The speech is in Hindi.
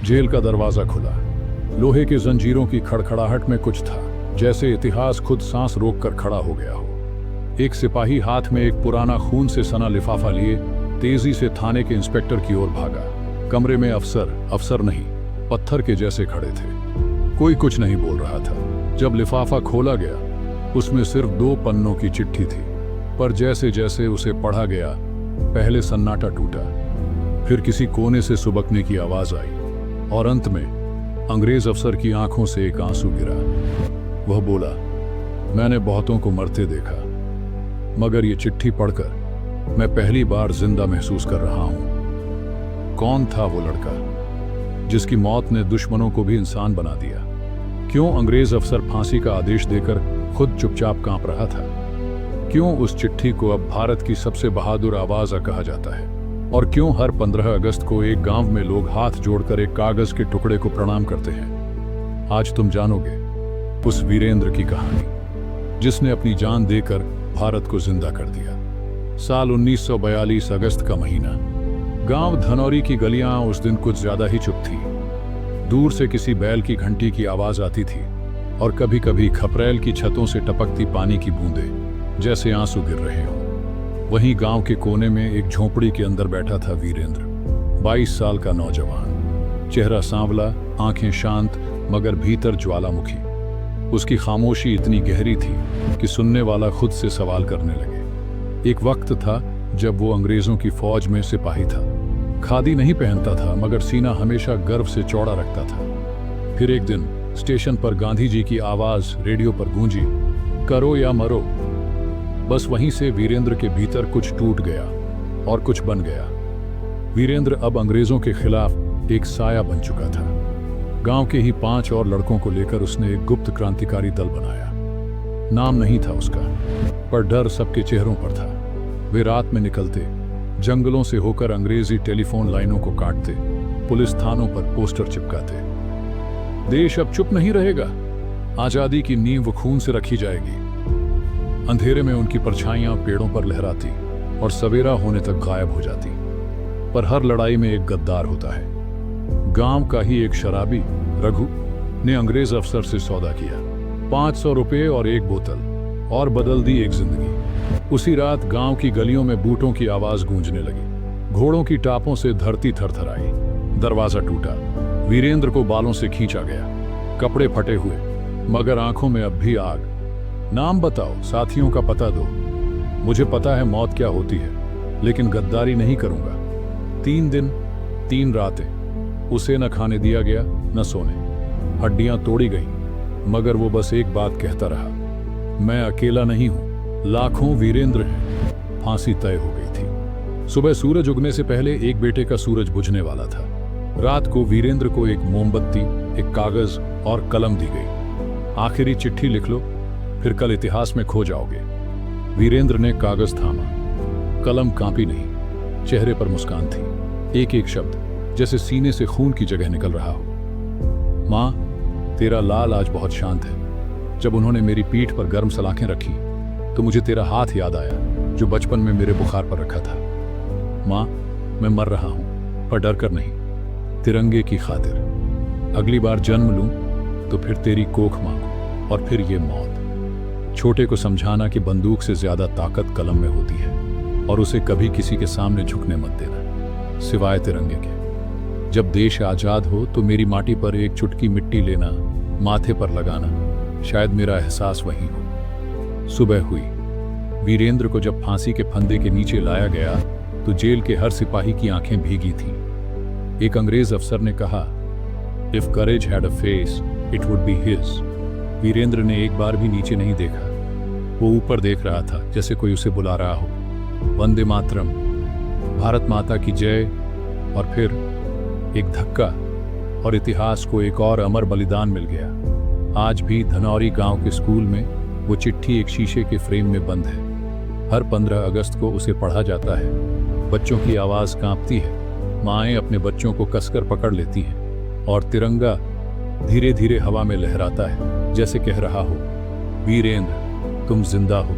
जेल का दरवाजा खुला। लोहे के जंजीरों की खड़खड़ाहट में कुछ था, जैसे इतिहास खुद सांस रोककर खड़ा हो गया हो। एक सिपाही हाथ में एक पुराना खून से सना लिफाफा लिए तेजी से थाने के इंस्पेक्टर की ओर भागा। कमरे में अफसर नहीं, पत्थर के जैसे खड़े थे। कोई कुछ नहीं बोल रहा था। जब लिफाफा खोला गया, उसमें सिर्फ 2 पन्नों की चिट्ठी थी, पर जैसे जैसे उसे पढ़ा गया, पहले सन्नाटा टूटा, फिर किसी कोने से सुबकने की आवाज आई, और अंत में अंग्रेज अफसर की आंखों से एक आंसू गिरा। वह बोला, मैंने बहुतों को मरते देखा, मगर ये चिट्ठी पढ़कर मैं पहली बार जिंदा महसूस कर रहा हूं। कौन था वो लड़का जिसकी मौत ने दुश्मनों को भी इंसान बना दिया? क्यों अंग्रेज अफसर फांसी का आदेश देकर खुद चुपचाप कांप रहा था? क्यों उस चिट्ठी को अब भारत की सबसे बहादुर आवाज कहा जाता है? और क्यों हर 15 अगस्त को एक गांव में लोग हाथ जोड़कर एक कागज के टुकड़े को प्रणाम करते हैं? आज तुम जानोगे उस वीरेंद्र की कहानी, जिसने अपनी जान देकर भारत को जिंदा कर दिया। साल 1942 अगस्त का महीना। गांव धनौरी की गलियां उस दिन कुछ ज्यादा ही चुप थी। दूर से किसी बैल की घंटी की आवाज आती थी, और कभी कभी खपरेल की छतों से टपकती पानी की बूंदें, जैसे आंसू गिर रहे हों। वहीं गांव के कोने में एक झोंपड़ी के अंदर बैठा था वीरेंद्र, 22 साल का नौजवान। चेहरा सांवला, आंखें शांत, मगर भीतर ज्वालामुखी। उसकी खामोशी इतनी गहरी थी कि सुनने वाला खुद से सवाल करने लगे। एक वक्त था जब वो अंग्रेजों की फौज में सिपाही था। खादी नहीं पहनता था, मगर सीना हमेशा गर्व से चौड़ा रखता था। फिर एक दिन स्टेशन पर गांधी जी की आवाज रेडियो पर गूंजी, करो या मरो। बस वहीं से वीरेंद्र के भीतर कुछ टूट गया और कुछ बन गया। वीरेंद्र अब अंग्रेजों के खिलाफ एक साया बन चुका था। गांव के ही 5 और लड़कों को लेकर उसने एक गुप्त क्रांतिकारी दल बनाया। नाम नहीं था उसका, पर डर सबके चेहरों पर था। वे रात में निकलते, जंगलों से होकर अंग्रेजी टेलीफोन लाइनों को काटते, पुलिस थानों पर पोस्टर चिपकाते। देश अब चुप नहीं रहेगा, आजादी की नींव खून से रखी जाएगी। अंधेरे में उनकी परछाइयां पेड़ों पर लहराती और सवेरा होने तक गायब हो जाती। पर हर लड़ाई में एक गद्दार होता है। गांव का ही एक शराबी रघु ने अंग्रेज अफसर से सौदा किया, 500 रुपये और एक बोतल, और बदल दी एक जिंदगी। उसी रात गांव की गलियों में बूटों की आवाज गूंजने लगी। घोड़ों की टापों से धरती थरथराई। दरवाजा टूटा, वीरेंद्र को बालों से खींचा गया। कपड़े फटे हुए, मगर आंखों में अब भी आग। नाम बताओ, साथियों का पता दो। मुझे पता है मौत क्या होती है, लेकिन गद्दारी नहीं करूंगा। 3 दिन 3 रातें उसे न खाने दिया गया, न सोने। हड्डियां तोड़ी गईं, मगर वो बस एक बात कहता रहा, मैं अकेला नहीं हूं, लाखों वीरेंद्र हैं। फांसी तय हो गई थी। सुबह सूरज उगने से पहले एक बेटे का सूरज बुझने वाला था। रात को वीरेंद्र को एक मोमबत्ती, एक कागज और कलम दी गई। आखिरी चिट्ठी लिख लो, फिर कल इतिहास में खो जाओगे। वीरेंद्र ने कागज थामा, कलम कांपी नहीं, चेहरे पर मुस्कान थी। एक एक शब्द जैसे सीने से खून की जगह निकल रहा हो। माँ, तेरा लाल आज बहुत शांत है। जब उन्होंने मेरी पीठ पर गर्म सलाखें रखी तो मुझे तेरा हाथ याद आया, जो बचपन में मेरे बुखार पर रखा था। माँ, मैं मर रहा हूं, पर डर कर नहीं, तिरंगे की खातिर। अगली बार जन्म लूं तो फिर तेरी कोख मांगू, और फिर ये मौत। छोटे को समझाना कि बंदूक से ज्यादा ताकत कलम में होती है, और उसे कभी किसी के सामने झुकने मत देना, सिवाय तिरंगे के। जब देश आजाद हो तो मेरी माटी पर एक चुटकी मिट्टी लेना, माथे पर लगाना, शायद मेरा एहसास वही हो। सुबह हुई। वीरेंद्र को जब फांसी के फंदे के नीचे लाया गया तो जेल के हर सिपाही की आंखें भीगी थीं। एक अंग्रेज अफसर ने कहा, if courage had a face it would be his. Virendra ने एक बार भी नीचे नहीं देखा। वो ऊपर देख रहा था, जैसे कोई उसे बुला रहा हो। वंदे मातरम, भारत माता की जय। और फिर एक धक्का, और इतिहास को एक और अमर बलिदान मिल गया। आज भी धनौरी गांव के स्कूल में वो चिट्ठी एक शीशे के फ्रेम में बंद है। हर 15 अगस्त को उसे पढ़ा जाता है। बच्चों की आवाज कांपती है, माएँ अपने बच्चों को कसकर पकड़ लेती हैं, और तिरंगा धीरे धीरे हवा में लहराता है, जैसे कह रहा हो, वीरेंद्र तुम जिंदा हो,